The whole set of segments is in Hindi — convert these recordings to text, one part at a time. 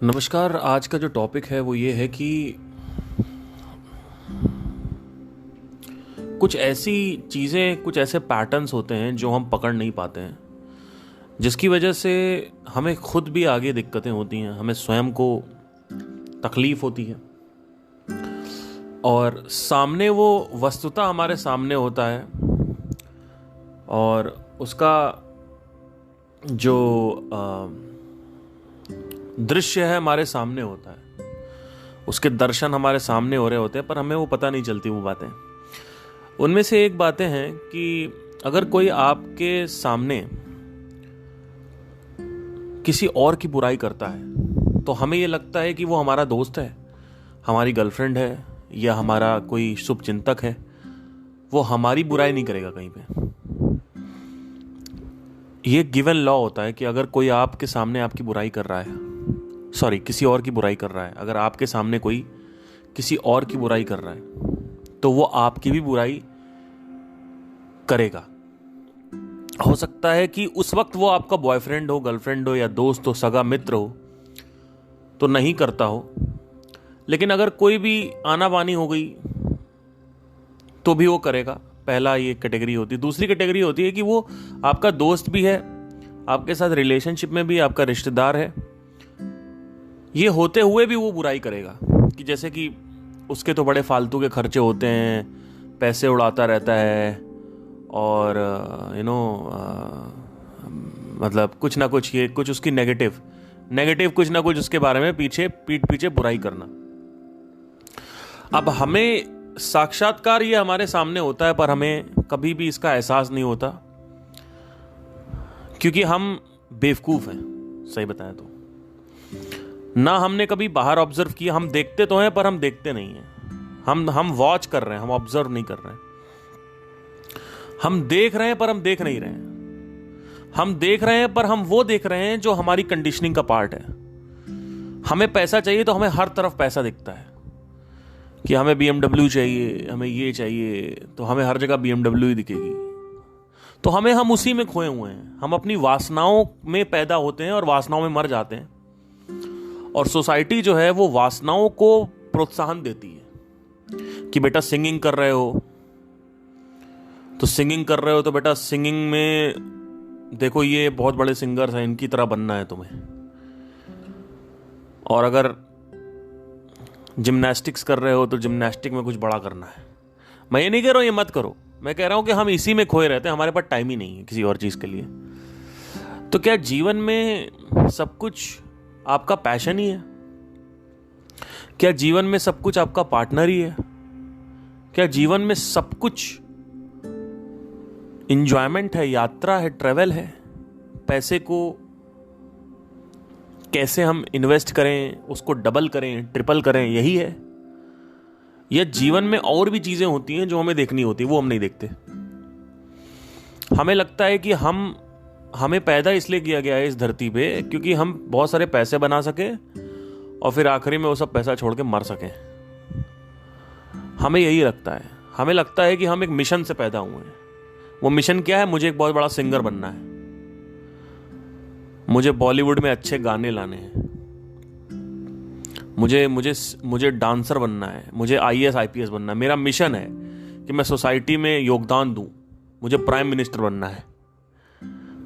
नमस्कार। आज का जो टॉपिक है वो ये है कि कुछ ऐसी चीज़ें, कुछ ऐसे पैटर्न्स होते हैं जो हम पकड़ नहीं पाते हैं, जिसकी वजह से हमें खुद भी आगे दिक्कतें होती हैं, हमें स्वयं को तकलीफ़ होती है और सामने वो वस्तुतः हमारे सामने होता है और उसका जो दृश्य है हमारे सामने होता है, उसके दर्शन हमारे सामने हो रहे होते हैं, पर हमें वो पता नहीं चलती वो बातें। उनमें से एक बातें हैं कि अगर कोई आपके सामने किसी और की बुराई करता है तो हमें ये लगता है कि वो हमारा दोस्त है, हमारी गर्लफ्रेंड है या हमारा कोई शुभचिंतक है, वो हमारी बुराई नहीं करेगा कहीं पे। ये गिवन लॉ होता है कि अगर कोई आपके सामने आपकी बुराई कर रहा है, किसी और की बुराई कर रहा है, अगर आपके सामने कोई किसी और की बुराई कर रहा है तो वो आपकी भी बुराई करेगा। हो सकता है कि उस वक्त वो आपका बॉयफ्रेंड हो, गर्लफ्रेंड हो या दोस्त हो, सगा मित्र हो तो नहीं करता हो, लेकिन अगर कोई भी आना बानी हो गई तो भी वो करेगा। पहला ये कैटेगरी होती है। दूसरी कैटेगरी होती है कि वो आपका दोस्त भी है, आपके साथ रिलेशनशिप में भी आपका रिश्तेदार है, ये होते हुए भी वो बुराई करेगा कि जैसे कि उसके तो बड़े फालतू के खर्चे होते हैं, पैसे उड़ाता रहता है और मतलब कुछ ना कुछ, ये कुछ उसकी नेगेटिव कुछ ना कुछ उसके बारे में पीठ पीछे बुराई करना। अब हमें साक्षात्कार ये हमारे सामने होता है, पर हमें कभी भी इसका एहसास नहीं होता क्योंकि हम बेवकूफ हैं। सही बताया तो ना हमने कभी बाहर ऑब्जर्व किया। हम देखते तो हैं पर हम देखते नहीं हैं। हम वॉच कर रहे हैं, हम ऑब्जर्व नहीं कर रहे हैं। हम देख रहे हैं पर हम देख नहीं रहे हैं। हम देख रहे हैं पर हम वो देख रहे हैं जो हमारी कंडीशनिंग का पार्ट है। हमें पैसा चाहिए तो हमें हर तरफ पैसा दिखता है कि हमें BMW चाहिए, हमें ये चाहिए, तो हमें हर जगह BMW ही दिखेगी। तो हम उसी में खोए हुए हैं। हम अपनी वासनाओं में पैदा होते हैं और वासनाओं में मर जाते हैं, और सोसाइटी जो है वो वासनाओं को प्रोत्साहन देती है कि बेटा सिंगिंग कर रहे हो तो बेटा सिंगिंग में देखो ये बहुत बड़े सिंगर्स हैं, इनकी तरह बनना है तुम्हें। और अगर जिम्नास्टिक्स कर रहे हो तो जिम्नास्टिक में कुछ बड़ा करना है। मैं ये नहीं कह रहा हूं ये मत करो, मैं कह रहा हूं कि हम इसी में खोए रहते हैं, हमारे पास टाइम ही नहीं है किसी और चीज के लिए। तो क्या जीवन में सब कुछ आपका पैशन ही है? क्या जीवन में सब कुछ आपका पार्टनर ही है? क्या जीवन में सब कुछ इंजॉयमेंट है, यात्रा है, ट्रेवल है? पैसे को कैसे हम इन्वेस्ट करें, उसको डबल करें, ट्रिपल करें, यही है? या जीवन में और भी चीजें होती हैं जो हमें देखनी होती है, वो हम नहीं देखते। हमें लगता है कि हमें पैदा इसलिए किया गया है इस धरती पे क्योंकि हम बहुत सारे पैसे बना सके और फिर आखिरी में वो सब पैसा छोड़ के मर सकें। हमें यही लगता है। हमें लगता है कि हम एक मिशन से पैदा हुए हैं। वो मिशन क्या है? मुझे एक बहुत बड़ा सिंगर बनना है, मुझे बॉलीवुड में अच्छे गाने लाने हैं, मुझे डांसर बनना है, मुझे IAS IPS बनना है। मेरा मिशन है कि मैं सोसाइटी में योगदान दूं, मुझे प्राइम मिनिस्टर बनना है,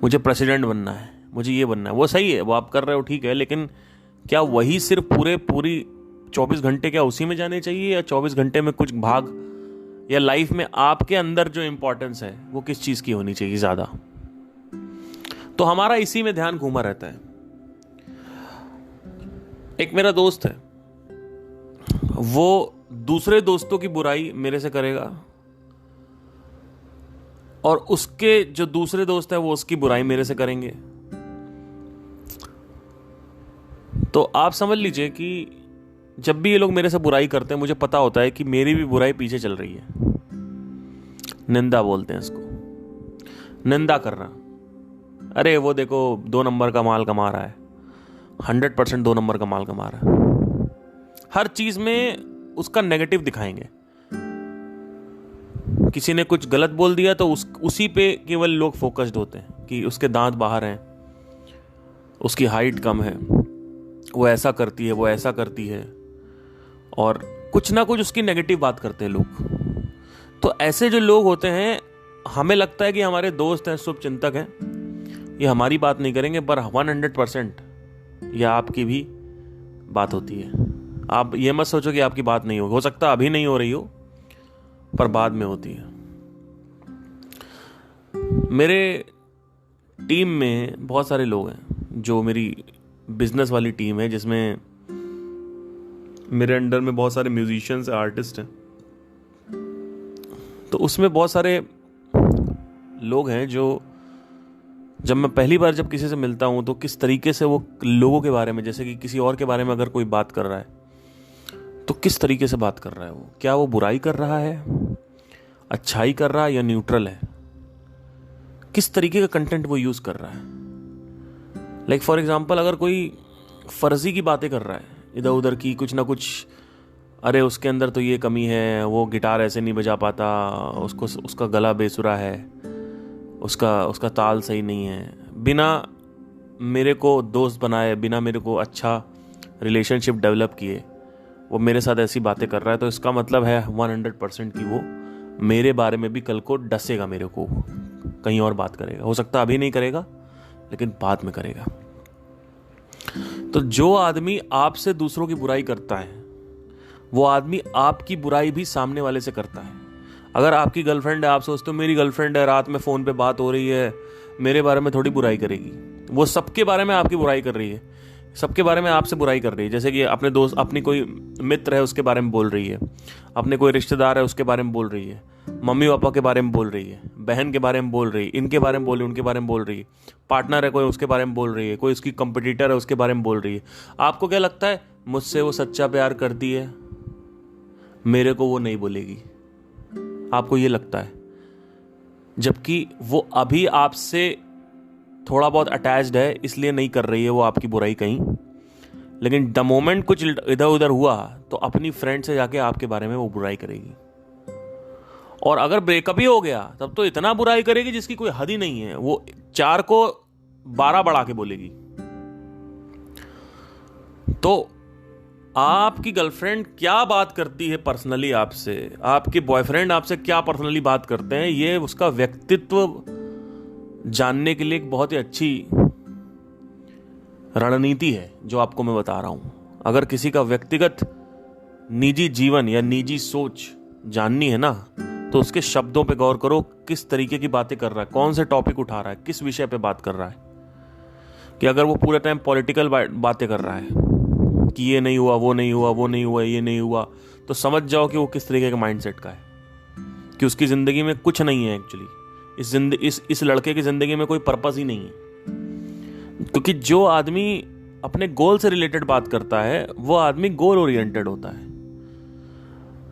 मुझे प्रेसिडेंट बनना है, मुझे ये बनना है। वो सही है, वो आप कर रहे हो, ठीक है, लेकिन क्या वही सिर्फ पूरी 24 घंटे क्या उसी में जाने चाहिए, या 24 घंटे में कुछ भाग, या लाइफ में आपके अंदर जो इंपॉर्टेंस है वो किस चीज की होनी चाहिए ज्यादा? तो हमारा इसी में ध्यान घूमा रहता है। एक मेरा दोस्त है, वो दूसरे दोस्तों की बुराई मेरे से करेगा और उसके जो दूसरे दोस्त है वो उसकी बुराई मेरे से करेंगे। तो आप समझ लीजिए कि जब भी ये लोग मेरे से बुराई करते हैं, मुझे पता होता है कि मेरी भी बुराई पीछे चल रही है। निंदा बोलते हैं इसको, निंदा करना। अरे वो देखो 2 नंबर का माल कमा रहा है, 100% 2 नंबर का माल कमा रहा है। हर चीज में उसका नेगेटिव दिखाएंगे। किसी ने कुछ गलत बोल दिया तो उसी पे केवल लोग फोकस्ड होते हैं कि उसके दांत बाहर हैं, उसकी हाइट कम है, वो ऐसा करती है, वो ऐसा करती है, और कुछ ना कुछ उसकी नेगेटिव बात करते हैं लोग। तो ऐसे जो लोग होते हैं, हमें लगता है कि हमारे दोस्त हैं, शुभचिंतक हैं, ये हमारी बात नहीं करेंगे, पर 100% ये आपकी भी बात होती है। आप ये मत सोचो कि आपकी बात नहीं होगी, हो सकता अभी नहीं हो रही हो, पर बाद में होती है। मेरे टीम में बहुत सारे लोग हैं, जो मेरी बिजनेस वाली टीम है, जिसमें मेरे अंडर में बहुत सारे म्यूजिशियंस, आर्टिस्ट हैं। तो उसमें बहुत सारे लोग हैं जो, जब मैं पहली बार जब किसी से मिलता हूं, तो किस तरीके से वो लोगों के बारे में, जैसे कि किसी और के बारे में अगर कोई बात कर रहा है, तो किस तरीके से बात कर रहा है वो, क्या वो बुराई कर रहा है, अच्छाई कर रहा है, या न्यूट्रल है, किस तरीके का कंटेंट वो यूज कर रहा है। लाइक फॉर एग्जाम्पल, अगर कोई फर्जी की बातें कर रहा है इधर उधर की, कुछ ना कुछ, अरे उसके अंदर तो ये कमी है, वो गिटार ऐसे नहीं बजा पाता, उसका गला बेसुरा है, उसका ताल सही नहीं है, बिना मेरे को दोस्त बनाए, बिना मेरे को अच्छा रिलेशनशिप डेवलप किए वो मेरे साथ ऐसी बातें कर रहा है, तो इसका मतलब है 100% कि वो मेरे बारे में भी कल को डसेगा, मेरे को कहीं और बात करेगा। हो सकता अभी नहीं करेगा, लेकिन बाद में करेगा। तो जो आदमी आपसे दूसरों की बुराई करता है, वो आदमी आपकी बुराई भी सामने वाले से करता है। अगर आपकी गर्लफ्रेंड है, आप सोचते हो मेरी गर्लफ्रेंड है, रात में फ़ोन पे बात हो रही है, मेरे बारे में थोड़ी बुराई करेगी, वो सबके बारे में आपकी बुराई कर रही है, सबके बारे में आपसे बुराई कर रही है। जैसे कि अपने दोस्त, अपनी कोई मित्र है उसके बारे में बोल रही है, अपने कोई रिश्तेदार है उसके बारे में बोल रही है, मम्मी पापा के बारे में बोल रही है, बहन के बारे में बोल रही है, इनके बारे में बोल रही है, उनके बारे में बोल रही है, पार्टनर है कोई उसके बारे में बोल रही है, कोई उसकी कंपटीटर है उसके बारे में बोल रही है। आपको क्या लगता है, मुझसे वो सच्चा प्यार करती है, मेरे को वो नहीं बोलेगी, आपको ये लगता है, जबकि वो अभी आपसे थोड़ा बहुत अटैच्ड है, इसलिए नहीं कर रही है वो आपकी बुराई कहीं, लेकिन द मोमेंट कुछ इधर उधर हुआ तो अपनी फ्रेंड से जाके आपके बारे में वो बुराई करेगी। और अगर ब्रेकअप ही हो गया तब तो इतना बुराई करेगी जिसकी कोई हद ही नहीं है, वो 4 को 12 बढ़ा के बोलेगी। तो आपकी गर्लफ्रेंड क्या बात करती है पर्सनली आपसे, आपके बॉयफ्रेंड आपसे क्या पर्सनली बात करते हैं, ये उसका व्यक्तित्व जानने के लिए एक बहुत ही अच्छी रणनीति है जो आपको मैं बता रहा हूं। अगर किसी का व्यक्तिगत निजी जीवन या निजी सोच जाननी है ना, तो उसके शब्दों पे गौर करो, किस तरीके की बातें कर रहा है, कौन से टॉपिक उठा रहा है, किस विषय पे बात कर रहा है। कि अगर वो पूरे टाइम पॉलिटिकल बातें कर रहा है कि ये नहीं हुआ, वो नहीं हुआ, वो नहीं हुआ, ये नहीं हुआ, तो समझ जाओ कि वो किस तरीके के माइंडसेट का है, कि उसकी जिंदगी में कुछ नहीं है एक्चुअली। इस लड़के की जिंदगी में कोई पर्पस ही नहीं है। क्योंकि जो आदमी अपने गोल से रिलेटेड बात करता है, वो आदमी गोल ओरिएंटेड होता है।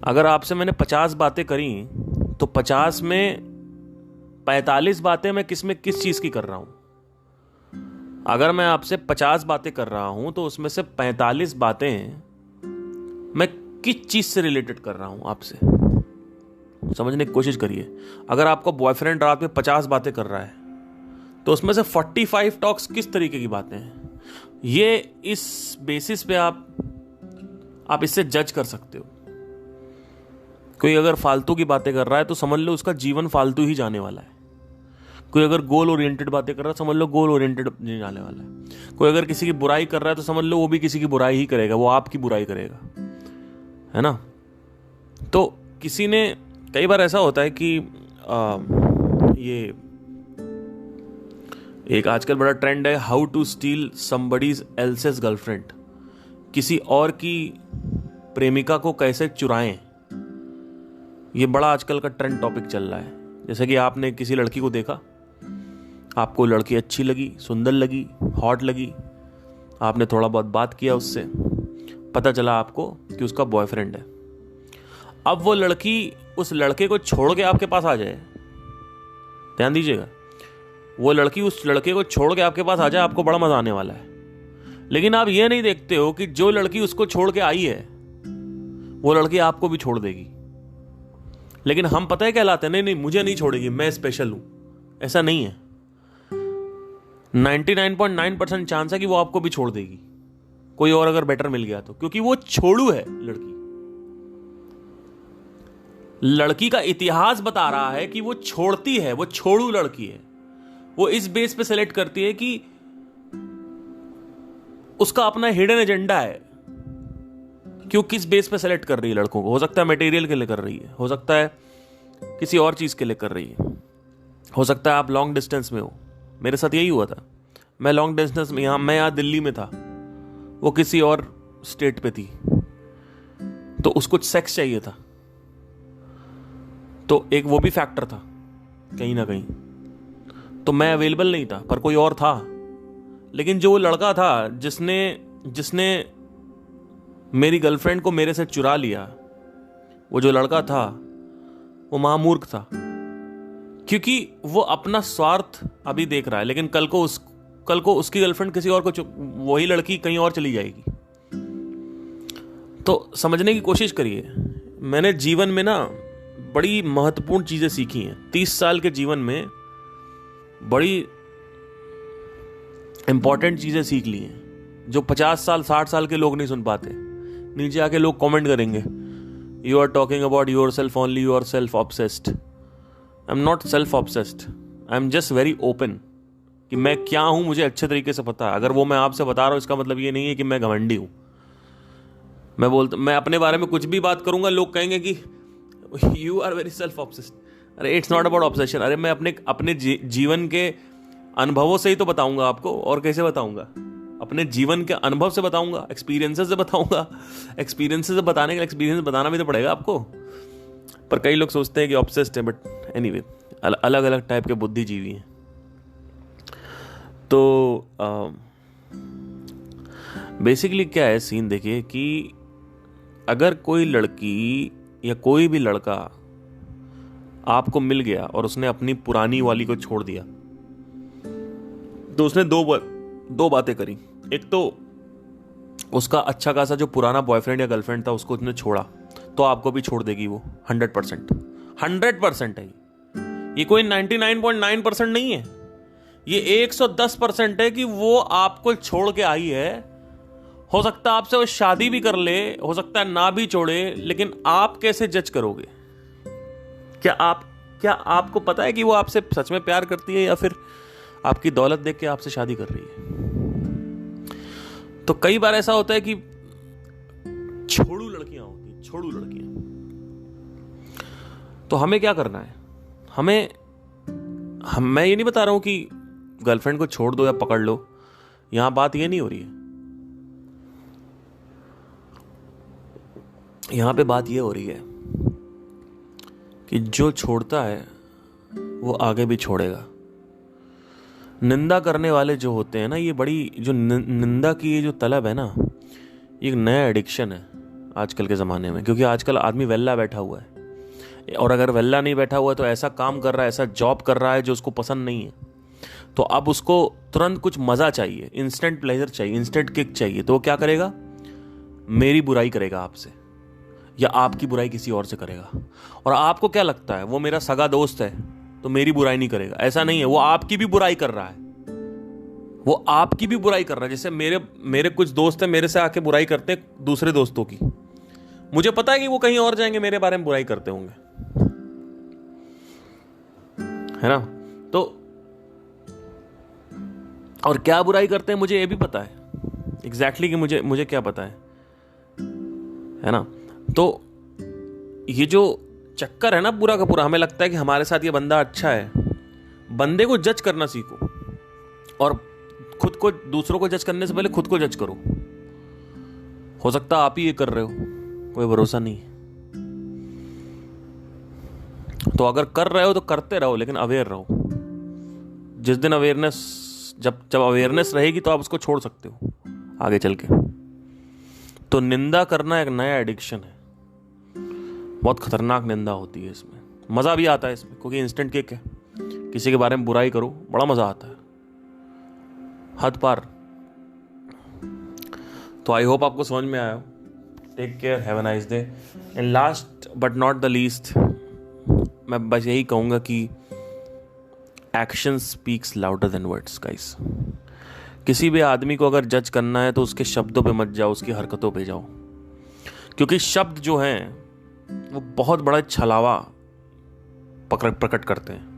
अगर आपसे मैंने 50 बातें करी, तो 50 में 45 बातें मैं किस चीज की कर रहा हूं। अगर मैं आपसे 50 बातें कर रहा हूं, तो उसमें से 45 बातें मैं किस चीज से रिलेटेड कर रहा हूं, आपसे समझने की कोशिश करिए। अगर आपका बॉयफ्रेंड रात में 50 बातें कर रहा है, तो उसमें से 45 टॉक्स किस तरीके की बातें हैं, ये इस बेसिस पे आप इससे जज कर सकते हो। कोई अगर फालतू की बातें कर रहा है, तो समझ लो उसका जीवन फालतू ही जाने वाला है। कोई अगर गोल ओरिएंटेड बातें कर रहा है, समझ लो गोल ओरिएंटेड नहीं जाने वाला है। कोई अगर किसी की बुराई कर रहा है, तो समझ लो वो भी किसी की बुराई ही करेगा, वो आपकी बुराई करेगा, है ना। तो किसी ने, कई बार ऐसा होता है कि ये एक आजकल बड़ा ट्रेंड है, how to steal somebody's else's girlfriend, किसी और की प्रेमिका को कैसे चुराएं। ये बड़ा आजकल का ट्रेंड टॉपिक चल रहा है। जैसे कि आपने किसी लड़की को देखा, आपको लड़की अच्छी लगी, सुंदर लगी, हॉट लगी, आपने थोड़ा बहुत बात किया उससे, पता चला आपको कि उसका बॉयफ्रेंड है। अब वो लड़की उस लड़के को छोड़ के आपके पास आ जाए, ध्यान दीजिएगा, वो लड़की उस लड़के को छोड़ के आपके पास आ जाए, आपको बड़ा मजा आने वाला है। लेकिन आप ये नहीं देखते हो कि जो लड़की उसको छोड़ के आई है, वो लड़की आपको भी छोड़ देगी। लेकिन हम पता है क्या लाते हैं, नहीं नहीं मुझे नहीं छोड़ेगी, मैं स्पेशल हूं। ऐसा नहीं है। 99.9% चांस है कि वो आपको भी छोड़ देगी। कोई और अगर बेटर मिल गया तो, क्योंकि वो छोड़ू है लड़की। लड़की का इतिहास बता रहा है कि वो छोड़ती है, वो छोड़ू लड़की है। वो इस बेस पे सेलेक्ट करती है कि उसका अपना हिडन एजेंडा है। क्यों, किस बेस पे सेलेक्ट कर रही है लड़कों को? हो सकता है मटेरियल के लिए कर रही है, हो सकता है किसी और चीज के लिए कर रही है, हो सकता है आप लॉन्ग डिस्टेंस में हो। मेरे साथ यही हुआ था। मैं लॉन्ग डिस्टेंस में, मैं यहाँ दिल्ली में था, वो किसी और स्टेट पे थी, तो उसको सेक्स चाहिए था। तो एक वो भी फैक्टर था कहीं ना कहीं। तो मैं अवेलेबल नहीं था, पर कोई और था। लेकिन जो लड़का था जिसने मेरी गर्लफ्रेंड को मेरे से चुरा लिया, वो जो लड़का था वो महामूर्ख था, क्योंकि वो अपना स्वार्थ अभी देख रहा है, लेकिन कल को उसकी गर्लफ्रेंड किसी और को, वही लड़की कहीं और चली जाएगी। तो समझने की कोशिश करिए। मैंने जीवन में ना बड़ी महत्वपूर्ण चीजें सीखी हैं। 30 साल के जीवन में बड़ी इंपॉर्टेंट चीजें सीख ली हैं, जो 50 साल 60 साल के लोग नहीं सुन पाते। नीचे आके लोग कमेंट करेंगे, you are talking about yourself only, you are self obsessed. I am not self obsessed, I am just very open कि मैं क्या हूं, मुझे अच्छे तरीके से पता है। अगर वो मैं आपसे बता रहा हूं, इसका मतलब ये नहीं है कि मैं घमंडी हूं। मैं अपने बारे में कुछ भी बात करूंगा, लोग कहेंगे कि you are very self obsessed. अरे इट्स नॉट अबाउट ऑब्सेशन। अरे मैं अपने जीवन के अनुभवों से ही तो बताऊंगा आपको, और कैसे बताऊंगा? अपने जीवन के अनुभव से बताऊंगा, एक्सपीरियंसेस से बताऊंगा। एक्सपीरियंसेस से बताने के लिए एक्सपीरियंस बताना भी तो पड़ेगा आपको। पर कई लोग सोचते हैं कि ऑब्सेस्ड है, बट एनीवे, अलग अलग टाइप के बुद्धिजीवी हैं। तो बेसिकली क्या है सीन, देखिए कि अगर कोई लड़की या कोई भी लड़का आपको मिल गया और उसने अपनी पुरानी वाली को छोड़ दिया, तो उसने दो बातें करी। एक तो उसका अच्छा खासा जो पुराना बॉयफ्रेंड या गर्लफ्रेंड था उसको उसने छोड़ा, तो आपको भी छोड़ देगी वो 100% है। ये कोई 99.9% नहीं है, ये 110% है कि वो आपको छोड़ के आई है। हो सकता है आपसे वो शादी भी कर ले, हो सकता है ना भी छोड़े, लेकिन आप कैसे जज करोगे? क्या आपको पता है कि वो आपसे सच में प्यार करती है या फिर आपकी दौलत देख के आपसे शादी कर रही है? तो कई बार ऐसा होता है कि छोड़ू लड़कियां होती हैं, छोड़ू लड़कियां। तो हमें क्या करना है? मैं ये नहीं बता रहा हूं कि गर्लफ्रेंड को छोड़ दो या पकड़ लो, यहां बात ये नहीं हो रही है। यहां पे बात ये हो रही है कि जो छोड़ता है वो आगे भी छोड़ेगा। निंदा करने वाले जो होते हैं ना, ये बड़ी जो निंदा की ये जो तलब है ना, ये एक नया एडिक्शन है आजकल के ज़माने में। क्योंकि आजकल आदमी वेल्ला बैठा हुआ है, और अगर वेल्ला नहीं बैठा हुआ है तो ऐसा काम कर रहा है, ऐसा जॉब कर रहा है जो उसको पसंद नहीं है। तो अब उसको तुरंत कुछ मज़ा चाहिए, इंस्टेंट प्लेजर चाहिए, इंस्टेंट किक चाहिए। तो वो क्या करेगा? मेरी बुराई करेगा आपसे, या आपकी बुराई किसी और से करेगा। और आपको क्या लगता है वो मेरा सगा दोस्त है तो मेरी बुराई नहीं करेगा? ऐसा नहीं है, वो आपकी भी बुराई कर रहा है। वो आपकी भी बुराई कर रहा है। जैसे मेरे कुछ दोस्त हैं, मेरे से आके बुराई करते हैं दूसरे दोस्तों की। मुझे पता है कि वो कहीं और जाएंगे, मेरे बारे में बुराई करते होंगे, है ना? तो और क्या बुराई करते हैं मुझे ये भी पता है एग्जैक्टली कि मुझे क्या पता है ना? तो ये जो चक्कर है ना पूरा का पूरा, हमें लगता है कि हमारे साथ ये बंदा अच्छा है। बंदे को जज करना सीखो, और खुद को, दूसरों को जज करने से पहले खुद को जज करो। हो सकता है आप ही ये कर रहे हो, कोई भरोसा नहीं है। तो अगर कर रहे हो तो करते रहो, लेकिन अवेयर रहो। जिस दिन अवेयरनेस, जब अवेयरनेस रहेगी तो आप उसको छोड़ सकते हो आगे चल के। तो निंदा करना एक नया एडिक्शन है, बहुत खतरनाक निंदा होती है। इसमें मज़ा भी आता है इसमें, क्योंकि इंस्टेंट किक है। किसी के बारे में बुराई करो, बड़ा मज़ा आता है, हद पार। तो आई होप आपको समझ में आया हो। Take care, have a nice day. And last but not the least, मैं बस यही कहूँगा कि action speaks louder than words guys. किसी भी आदमी को अगर जज करना है तो उसके शब्दों पे मत जाओ, उसकी हरकतों पे जाओ, क्योंकि शब्द जो हैं वो बहुत बड़ा छलावा प्रकट करते हैं।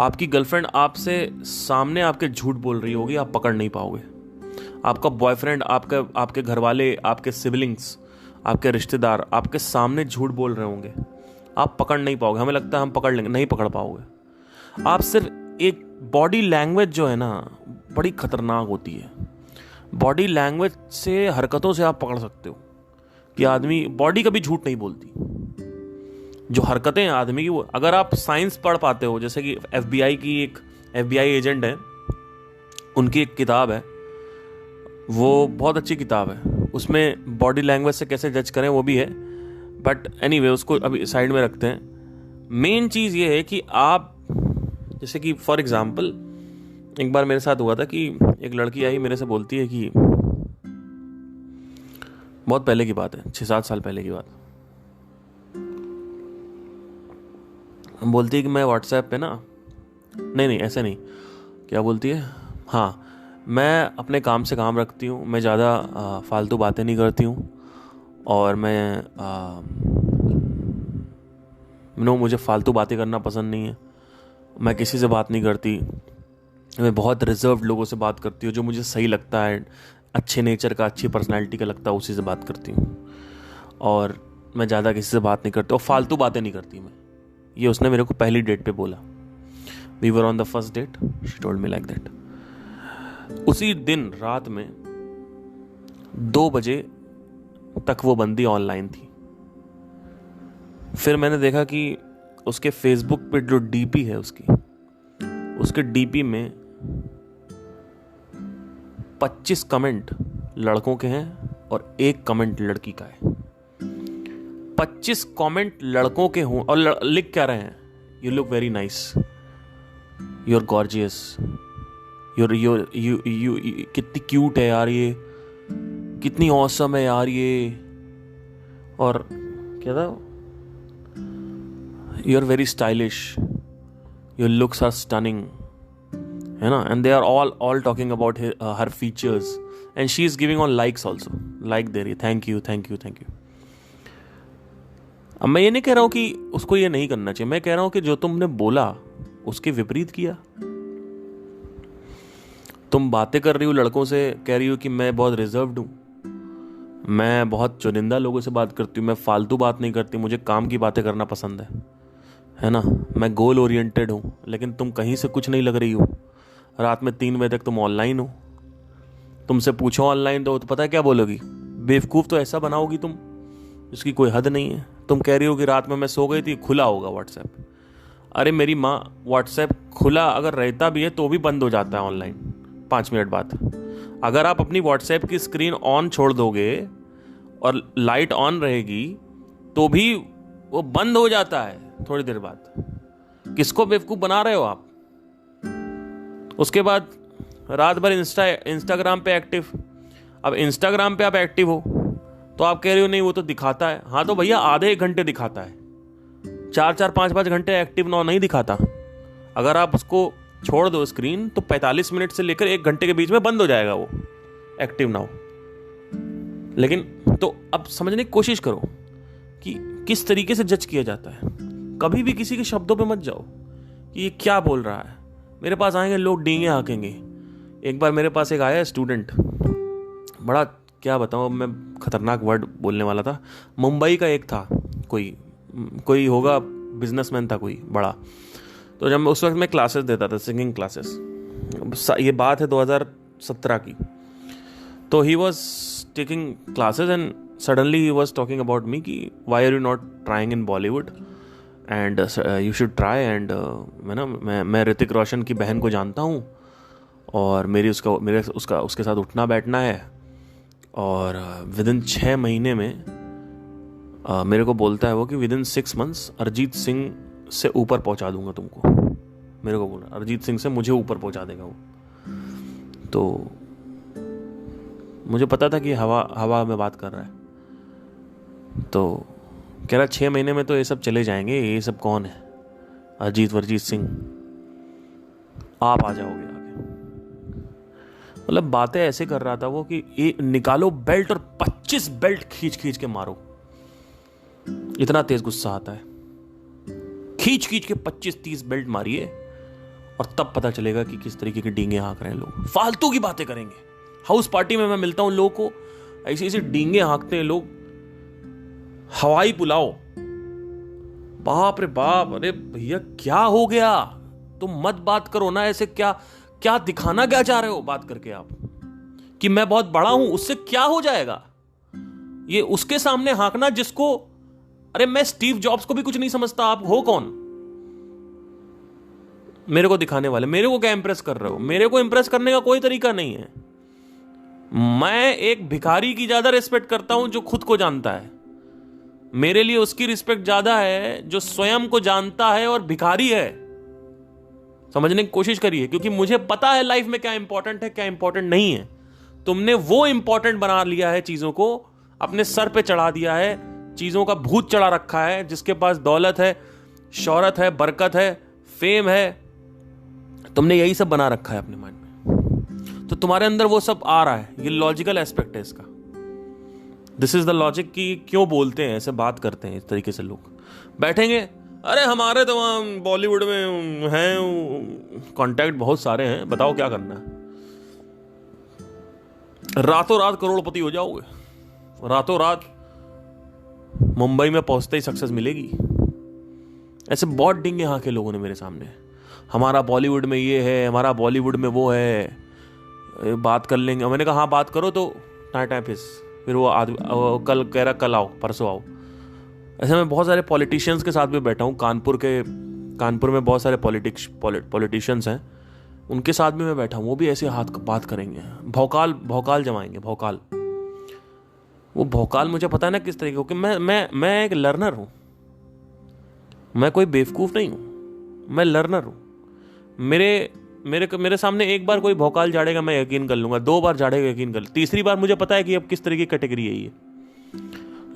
आपकी गर्लफ्रेंड आपसे सामने आपके झूठ बोल रही होगी, आप पकड़ नहीं पाओगे। आपका बॉयफ्रेंड, आपके घर वाले, आपके सिबलिंग्स, आपके रिश्तेदार आपके सामने झूठ बोल रहे होंगे, आप पकड़ नहीं पाओगे। हमें लगता है हम पकड़ लेंगे, नहीं पकड़ पाओगे। आप सिर्फ एक बॉडी लैंग्वेज जो है ना बड़ी खतरनाक होती है। बॉडी लैंग्वेज से, हरकतों से आप पकड़ सकते हो कि आदमी, बॉडी कभी झूठ नहीं बोलती। जो हरकतें हैं आदमी की, वो अगर आप साइंस पढ़ पाते हो, जैसे कि FBI एजेंट है, उनकी एक किताब है, वो बहुत अच्छी किताब है, उसमें बॉडी लैंग्वेज से कैसे जज करें वो भी है। बट एनीवे उसको अभी साइड में रखते हैं। मेन चीज़ ये है कि आप, जैसे कि फॉर एग्जांपल एक बार मेरे साथ हुआ था कि एक लड़की आई मेरे से, बोलती है कि, बहुत पहले की बात है, 6-7 साल पहले की बात, बोलती है कि मैं व्हाट्सएप पे ना, नहीं ऐसे नहीं, क्या बोलती है, हाँ, मैं अपने काम से काम रखती हूँ, मैं ज़्यादा फालतू बातें नहीं करती हूँ, और मुझे फालतू बातें करना पसंद नहीं है, मैं किसी से बात नहीं करती, मैं बहुत रिजर्व्ड लोगों से बात करती हूँ, जो मुझे सही लगता है, अच्छे नेचर का, अच्छी पर्सनैलिटी का लगता है, उसी से बात करती हूँ, और मैं ज़्यादा किसी से बात नहीं करती और फालतू बातें नहीं करती मैं। ये उसने मेरे को पहली डेट पे बोला। We were on the first date, she told me like that. उसी दिन रात में 2 बजे तक वो बंदी ऑनलाइन थी। फिर मैंने देखा कि उसके फेसबुक पे जो डीपी है उसके डीपी में 25 कमेंट लड़कों के हैं और 1 कमेंट लड़की का है। 25 कमेंट लड़कों के हों और लिख क्या रहे हैं, you look very nice, you are gorgeous, you कितनी क्यूट है यार ये, कितनी ऑसम है यार ये, और क्या था, you are very stylish, your looks are stunning, है ना। And they are all talking about her features and she is giving on likes also, like दे रही, थैंक यू। अब मैं ये नहीं कह रहा हूं कि उसको ये नहीं करना चाहिए, मैं कह रहा हूं कि जो तुमने बोला उसके विपरीत किया। तुम बातें कर रही हो लड़कों से, कह रही हो कि मैं बहुत रिजर्व्ड हूँ, मैं बहुत चुनिंदा लोगों से बात करती हूँ, मैं फालतू बात नहीं करती, मुझे काम की बातें करना पसंद है ना, मैं गोल ओरिएंटेड हूँ, लेकिन तुम कहीं से कुछ नहीं लग रही हो। रात में 3 बजे तक तुम ऑनलाइन हो, तुमसे पूछो ऑनलाइन तो पता है क्या बोलोगी, बेवकूफ़ तो ऐसा बनाओगी तुम, इसकी कोई हद नहीं है। तुम कह रही हो कि रात में मैं सो गई थी, खुला होगा व्हाट्सएप। अरे मेरी माँ, व्हाट्सएप खुला अगर रहता भी है तो भी बंद हो जाता है ऑनलाइन 5 मिनट बाद। अगर आप अपनी व्हाट्सएप की स्क्रीन ऑन छोड़ दोगे और लाइट ऑन रहेगी तो भी वो बंद हो जाता है थोड़ी देर बाद। किसको बेवकूफ़ बना रहे हो आप? उसके बाद रात भर इंस्टाग्राम पे एक्टिव। अब इंस्टाग्राम पे आप एक्टिव हो तो आप कह रहे हो नहीं वो तो दिखाता है। हाँ तो भैया आधे 1 घंटे दिखाता है, 4-4, 5-5 घंटे एक्टिव ना नहीं दिखाता। अगर आप उसको छोड़ दो स्क्रीन तो 45 मिनट से लेकर 1 घंटे के बीच में बंद हो जाएगा वो एक्टिव ना हो। लेकिन तो अब समझने की कोशिश करो कि किस तरीके से जज किया जाता है। कभी भी किसी के शब्दों पे मत जाओ कि ये क्या बोल रहा है। मेरे पास आएंगे लोग, डींगे हाँकेंगे। एक बार मेरे पास एक आया स्टूडेंट, बड़ा क्या बताऊँ, मैं खतरनाक वर्ड बोलने वाला था। मुंबई का एक था, कोई होगा, बिजनेसमैन था कोई बड़ा। तो जब उस वक्त मैं क्लासेस देता था, सिंगिंग क्लासेस, ये बात है 2017 की। तो he was taking classes and suddenly he was talking about me कि why are you not trying in Bollywood and you should try. And मैं ऋतिक रोशन की बहन को जानता हूँ और उसके साथ उठना बैठना है, और विदिन 6 महीने में मेरे को बोलता है वो कि विदिन 6 months अरिजीत सिंह से ऊपर पहुंचा दूंगा तुमको। मेरे को बोला अरिजीत सिंह से मुझे ऊपर पहुंचा देगा वो। तो मुझे पता था कि हवा में बात कर रहा है। तो कह रहा 6 महीने में तो ये सब चले जाएंगे, ये सब कौन है, अरिजीत सिंह, आप आ जाओगे आगे। मतलब बातें ऐसे कर रहा था वो कि निकालो बेल्ट और 25 बेल्ट खींच खींच के मारो, इतना तेज गुस्सा आता है। खींच खींच के 25-30 बेल्ट मारिए और तब पता चलेगा कि किस तरीके की डींगे हाँक रहे हैं लोग। फालतू की बातें करेंगे। हाउस पार्टी में मैं मिलता हूं लोगों को, ऐसी ऐसी डींगे हाँकते हैं लोग। हवाई पुलाव, बाप रे बाप, अरे भैया क्या हो गया, तुम मत बात करो ना ऐसे। क्या क्या दिखाना क्या चाह रहे हो बात करके आप, कि मैं बहुत बड़ा हूं, उससे क्या हो जाएगा। ये उसके सामने हाँकना जिसको, अरे मैं स्टीव जॉब्स को भी कुछ नहीं समझता, आप हो कौन मेरे को दिखाने वाले? मेरे को क्या इंप्रेस कर रहे हो? मेरे को इंप्रेस करने का कोई तरीका नहीं है। मैं एक भिखारी की ज्यादा रिस्पेक्ट करता हूं जो खुद को जानता है। मेरे लिए उसकी रिस्पेक्ट ज्यादा है जो स्वयं को जानता है और भिखारी है। समझने की कोशिश करिए, क्योंकि मुझे पता है लाइफ में क्या इंपॉर्टेंट है, क्या इंपॉर्टेंट नहीं है। तुमने वो इंपॉर्टेंट बना लिया है, चीजों को अपने सर पे चढ़ा दिया है, चीजों का भूत चढ़ा रखा है। जिसके पास दौलत है, शौहरत है, बरकत है, फेम है, तुमने यही सब बना रखा है अपने माइंड में, तो तुम्हारे अंदर वो सब आ रहा है। ये लॉजिकल एस्पेक्ट है इसका। दिस इज द लॉजिक कि क्यों बोलते हैं ऐसे, बात करते हैं इस तरीके से। लोग बैठेंगे, अरे हमारे तो वहां बॉलीवुड में हैं कॉन्टैक्ट बहुत सारे हैं, बताओ क्या करना है। रातों रात करोड़पति हो जाओगे, रातों रात मुंबई में पहुंचते ही सक्सेस मिलेगी। ऐसे बहुत डिंगे यहाँ के लोगों ने मेरे सामने, हमारा बॉलीवुड में ये है, हमारा बॉलीवुड में वो है, बात कर लेंगे। मैंने कहा हाँ बात करो, तो टाइम फिर वो आदमी कल कह रहा कल आओ, परसों आओ। ऐसे मैं बहुत सारे पॉलिटिशियंस के साथ भी बैठा हूँ। कानपुर में बहुत सारे पॉलिटिशियंस हैं, उनके साथ भी मैं बैठा हूँ। वो भी ऐसे हाथ बात करेंगे, भौकाल जमाएंगे, भौकाल। वो भौकाल मुझे पता है ना किस तरीके की। मैं एक लर्नर हूँ, मैं कोई बेवकूफ़ नहीं हूँ, मैं लर्नर हूँ। मेरे सामने एक बार कोई भौकाल झाड़ेगा मैं यकीन कर लूंगा, 2 बार झाड़ेगा यकीन कर, तीसरी बार मुझे पता है कि अब किस तरह की कैटेगरी है ये।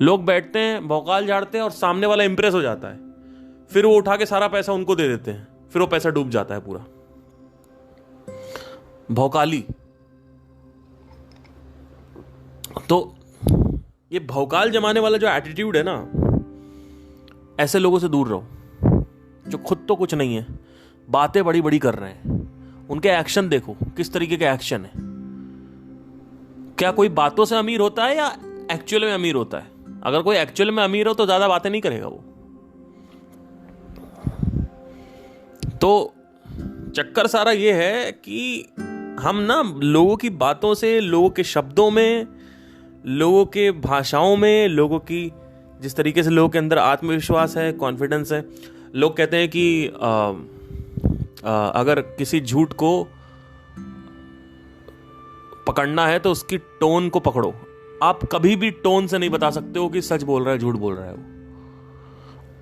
लोग बैठते हैं, भौकाल झाड़ते हैं और सामने वाला इंप्रेस हो जाता है, फिर वो उठा के सारा पैसा उनको दे देते हैं, फिर वो पैसा डूब जाता है पूरा। भौकाली। तो ये भौकाल जमाने वाला जो एटीट्यूड है ना, ऐसे लोगों से दूर रहो जो खुद तो कुछ नहीं है, बातें बड़ी बड़ी कर रहे हैं। उनके एक्शन देखो किस तरीके के एक्शन है। क्या कोई बातों से अमीर होता है या एक्चुअल में अमीर होता है? अगर कोई एक्चुअल में अमीर हो तो ज्यादा बातें नहीं करेगा वो। तो चक्कर सारा ये है कि हम ना लोगों की बातों से, लोगों के शब्दों में, लोगों के भाषाओं में, लोगों की जिस तरीके से लोगों के अंदर आत्मविश्वास है, कॉन्फिडेंस है। लोग कहते हैं कि अगर किसी झूठ को पकड़ना है तो उसकी टोन को पकड़ो। आप कभी भी टोन से नहीं बता सकते हो कि सच बोल रहा है, झूठ बोल रहा है वो।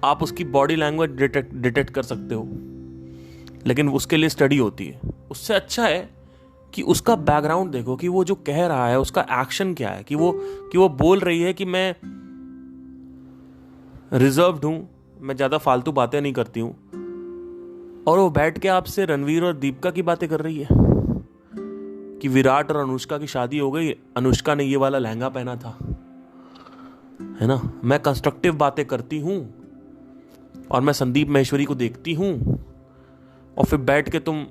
आप उसकी बॉडी लैंग्वेज डिटेक्ट कर सकते हो, लेकिन उसके लिए स्टडी होती है। उससे अच्छा है कि उसका बैकग्राउंड देखो कि वो जो कह रहा है उसका एक्शन क्या है, कि वो बोल रही है कि मैं रिजर्व्ड हूं, मैं ज्यादा फालतू बातें नहीं करती हूं, और वो बैठ के आपसे रणवीर और दीपिका की बातें कर रही है कि विराट और अनुष्का की शादी हो गई, अनुष्का ने ये वाला लहंगा पहना था, है ना। मैं कंस्ट्रक्टिव बातें करती हूं और मैं संदीप महेश्वरी को देखती हूं, और फिर बैठ के तुम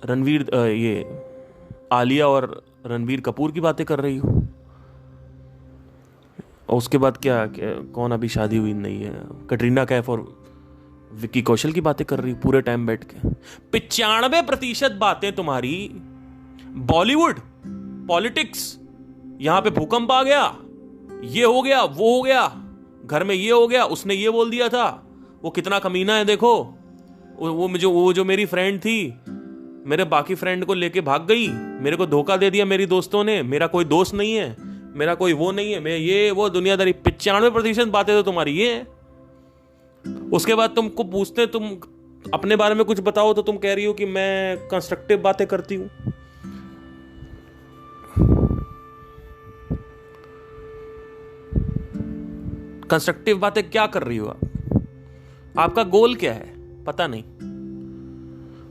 ये आलिया और रणबीर कपूर की बातें कर रही हो। और उसके बाद क्या कौन अभी शादी हुई नहीं है, कटरीना कैफ और विक्की कौशल की बातें कर रही पूरे टाइम बैठ के। 95% बातें तुम्हारी बॉलीवुड, पॉलिटिक्स, यहां पे भूकंप आ गया, ये हो गया, वो हो गया, घर में ये हो गया, उसने ये बोल दिया था, वो कितना कमीना है देखो, वो जो मेरी फ्रेंड थी, मेरे बाकी फ्रेंड को लेके भाग गई, मेरे को धोखा दे दिया मेरी दोस्तों ने, मेरा कोई दोस्त नहीं है, मेरा कोई वो नहीं है, मैं ये वो दुनियादारी। 95% बातें तो तुम्हारी ये है। उसके बाद तुमको पूछते तुम अपने बारे में कुछ बताओ तो तुम कह रही हो कि मैं कंस्ट्रक्टिव बातें करती हूं। कंस्ट्रक्टिव बातें क्या कर रही हो आप? आपका गोल क्या है पता नहीं।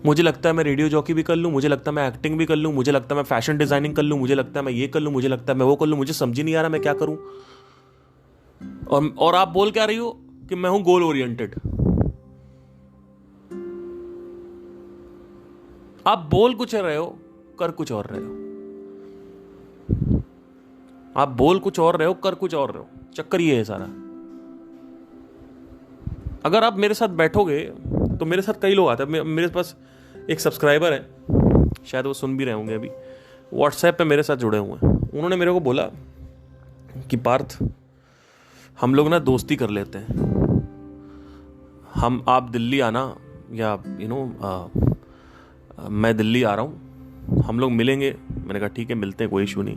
मुझे लगता है मैं रेडियो जॉकी भी कर लूँ, मुझे लगता है मैं एक्टिंग भी कर लूँ, मुझे लगता है मैं फैशन डिजाइनिंग कर लूँ, मुझे लगता है मैं ये कर लूँ, मुझे लगता है मैं वो कर लूँ, मुझे समझ ही नहीं आ रहा मैं क्या करूँ। और आप बोल क्या रही हो कि मैं हूं गोल ओरिएंटेड। आप बोल कुछ रहे हो, कर कुछ और रहे हो। आप बोल कुछ और रहे हो, कर कुछ और रहे हो। चक्कर ये है सारा। अगर आप मेरे साथ बैठोगे तो मेरे साथ कई लोग आते हैं। मेरे पास एक सब्सक्राइबर है, शायद वो सुन भी रहे होंगे, अभी व्हाट्सएप पे मेरे साथ जुड़े हुए हैं। उन्होंने मेरे को बोला कि पार्थ, हम लोग ना दोस्ती कर लेते हैं। आप दिल्ली आना, या मैं दिल्ली आ रहा हूँ, हम लोग मिलेंगे। मैंने कहा ठीक है, मिलते हैं, कोई इशू नहीं।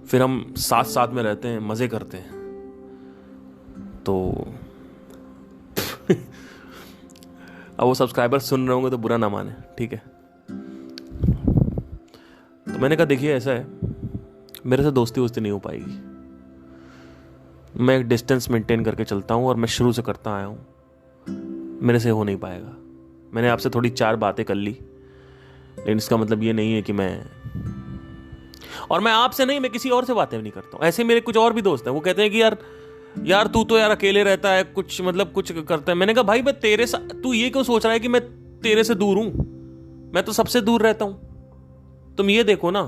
फिर हम साथ साथ में रहते हैं, मज़े करते हैं। तो अब वो सब्सक्राइबर सुन रहे होंगे तो बुरा ना माने, ठीक है। तो मैंने कहा देखिए ऐसा है, मेरे से दोस्ती वोस्ती नहीं हो पाएगी। मैं एक डिस्टेंस मेंटेन करके चलता हूँ और मैं शुरू से करता आया हूँ, मेरे से हो नहीं पाएगा। मैंने आपसे थोड़ी 4 बातें कर ली, लेकिन इसका मतलब ये नहीं है कि मैं आपसे नहीं, मैं किसी और से बातें नहीं करता हूँ। ऐसे मेरे कुछ और भी दोस्त हैं, वो कहते हैं कि यार तू तो यार अकेले रहता है, कुछ करता है। मैंने कहा भाई, मैं तेरे साथ, तू ये क्यों सोच रहा है कि मैं तेरे से दूर हूं? मैं तो सबसे दूर रहता हूं। तुम ये देखो ना,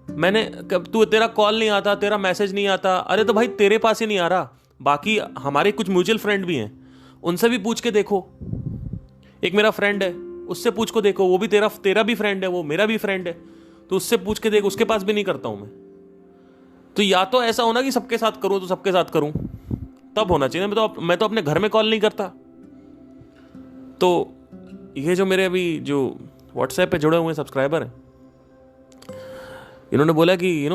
तेरा कॉल नहीं आता, तेरा मैसेज नहीं आता। अरे तो भाई तेरे पास ही नहीं आ रहा, बाकी हमारे कुछ म्यूचुअल फ्रेंड भी हैं, उनसे भी पूछ के देखो। एक मेरा फ्रेंड है, उससे पूछ को देखो, वो भी तेरा भी फ्रेंड है, वो मेरा भी फ्रेंड है, तो उससे पूछ के देख, उसके पास भी नहीं करता हूं मैं। तो या तो ऐसा होना कि सबके साथ करूं तो सबके साथ करूं, तब होना चाहिए। मैं तो अपने घर में कॉल नहीं करता। तो ये जो मेरे अभी जो व्हाट्सएप पे जुड़े हुए सब्सक्राइबर हैं, इन्होंने बोला कि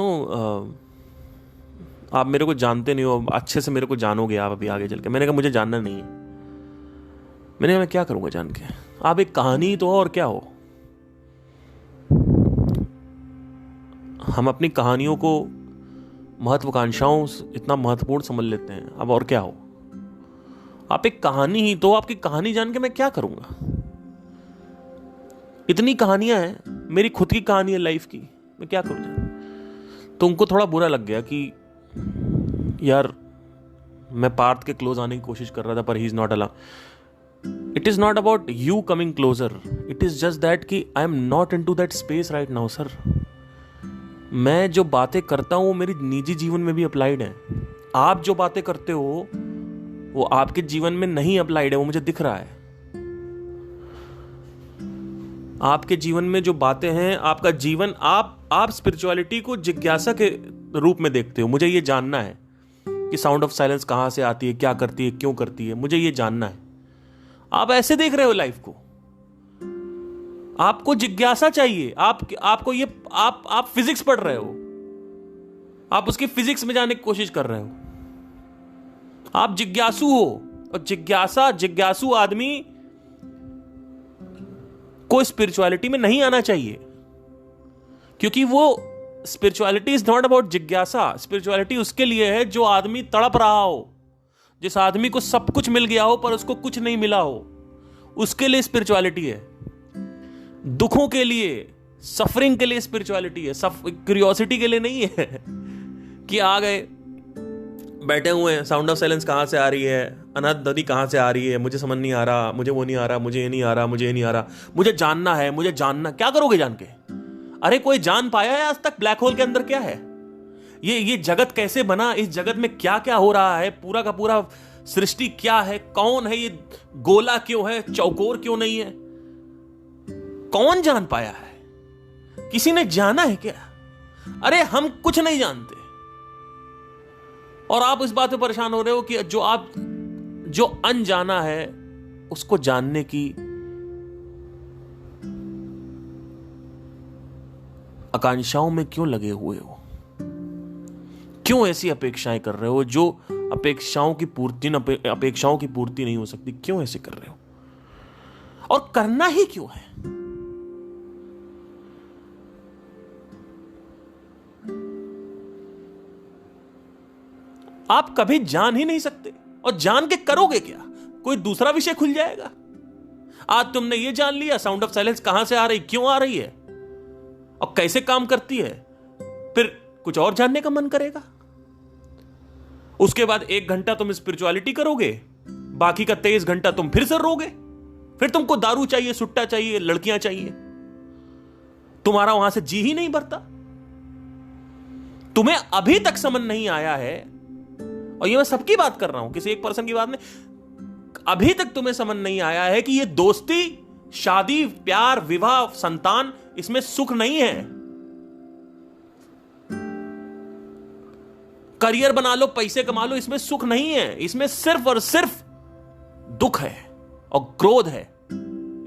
आप मेरे को जानते नहीं हो, अच्छे से मेरे को जानोगे आप अभी आगे चल के। मैंने कहा मुझे जानना नहीं है। मैंने कहा मैं क्या करूंगा जान के, आप एक कहानी तो हो, और क्या हो। हम अपनी कहानियों को, महत्वाकांक्षाओं इतना महत्वपूर्ण समझ लेते हैं, अब और क्या हो। आप एक कहानी ही तो, आपकी कहानी जान के मैं क्या करूंगा। इतनी कहानियां हैं, मेरी खुद की कहानी है लाइफ की, मैं क्या करूं। तो उनको थोड़ा बुरा लग गया कि यार मैं पार्थ के क्लोज आने की कोशिश कर रहा था, पर he is not allow. It is not about you coming closer, it is just that कि I am not into that space right now sir. मैं जो बातें करता हूं वो मेरी निजी जीवन में भी अप्लाइड है। आप जो बातें करते हो वो आपके जीवन में नहीं अप्लाइड है, वो मुझे दिख रहा है। आपके जीवन में जो बातें हैं, आपका जीवन, आप स्पिरिचुअलिटी को जिज्ञासा के रूप में देखते हो। मुझे ये जानना है कि साउंड ऑफ साइलेंस कहां से आती है, क्या करती है, क्यों करती है, मुझे ये जानना है। आप ऐसे देख रहे हो लाइफ को, आपको जिज्ञासा चाहिए। आपको ये आप फिजिक्स पढ़ रहे हो, आप उसकी फिजिक्स में जाने की कोशिश कर रहे हो। आप जिज्ञासु हो, और जिज्ञासु आदमी को स्पिरिचुअलिटी में नहीं आना चाहिए, क्योंकि वो स्पिरिचुअलिटी इज नॉट अबाउट जिज्ञासा। स्पिरिचुअलिटी उसके लिए है जो आदमी तड़प रहा हो, जिस आदमी को सब कुछ मिल गया हो पर उसको कुछ नहीं मिला हो, उसके लिए स्पिरिचुअलिटी है। दुखों के लिए, सफरिंग के लिए स्पिरिचुअलिटी है, क्यूरियोसिटी के लिए नहीं है कि आ गए बैठे हुए हैं, साउंड ऑफ साइलेंस कहां से आ रही है, अनाथ नदी कहां से आ रही है, मुझे समझ नहीं आ रहा, मुझे वो नहीं आ रहा, मुझे ये नहीं आ रहा, मुझे ये नहीं आ रहा, मुझे जानना है, मुझे जानना। क्या करोगे जान के? अरे कोई जान पाया है आज तक ब्लैक होल के अंदर क्या है, ये जगत कैसे बना, इस जगत में क्या क्या हो रहा है, पूरा का पूरा सृष्टि क्या है, कौन है, ये गोला क्यों है, चौकोर क्यों नहीं है, कौन जान पाया है? किसी ने जाना है क्या? अरे हम कुछ नहीं जानते, और आप इस बात पे परेशान हो रहे हो कि जो अनजाना है उसको जानने की आकांक्षाओं में क्यों लगे हुए हो? क्यों ऐसी अपेक्षाएं कर रहे हो जो अपेक्षाओं की पूर्ति नहीं हो सकती? क्यों ऐसे कर रहे हो, और करना ही क्यों है? आप कभी जान ही नहीं सकते, और जान के करोगे क्या? कोई दूसरा विषय खुल जाएगा। आज तुमने ये जान लिया साउंड ऑफ साइलेंस कहां से आ रही, क्यों आ रही है और कैसे काम करती है, फिर कुछ और जानने का मन करेगा। उसके बाद 1 घंटा तुम स्पिरिचुअलिटी करोगे, बाकी का 23 घंटा तुम फिर से रोगे, फिर तुमको दारू चाहिए, सुट्टा चाहिए, लड़कियां चाहिए, तुम्हारा वहां से जी ही नहीं भरता। तुम्हें अभी तक समझ नहीं आया है, और ये मैं सबकी बात कर रहा हूं, किसी एक पर्सन की बात नहीं, अभी तक तुम्हें समझ नहीं आया है कि ये दोस्ती, शादी, प्यार, विवाह, संतान, इसमें सुख नहीं है। करियर बना लो, पैसे कमा लो, इसमें सुख नहीं है। इसमें सिर्फ और सिर्फ दुख है और क्रोध है।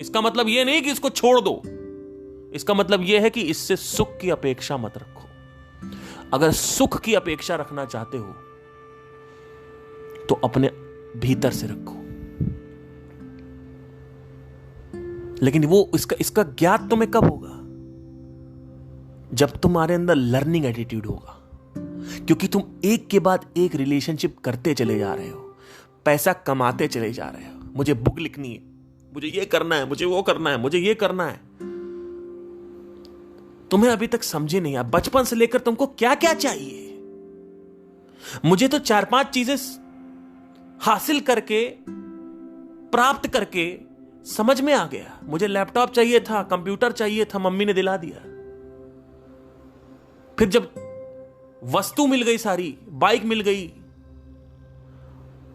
इसका मतलब यह नहीं कि इसको छोड़ दो, इसका मतलब यह है कि इससे सुख की अपेक्षा मत रखो। अगर सुख की अपेक्षा रखना चाहते हो तो अपने भीतर से रखो, लेकिन वो इसका ज्ञात तुम्हें कब होगा? जब तुम्हारे अंदर लर्निंग एटीट्यूड होगा। क्योंकि तुम एक के बाद एक रिलेशनशिप करते चले जा रहे हो, पैसा कमाते चले जा रहे हो। मुझे बुक लिखनी है, मुझे ये करना है, मुझे वो करना है, मुझे ये करना है। तुम्हें अभी तक समझे नहीं, बचपन से लेकर तुमको क्या क्या चाहिए। मुझे तो 4-5 चीजें हासिल करके, प्राप्त करके समझ में आ गया। मुझे लैपटॉप चाहिए था, कंप्यूटर चाहिए था, मम्मी ने दिला दिया। फिर जब वस्तु मिल गई, सारी बाइक मिल गई,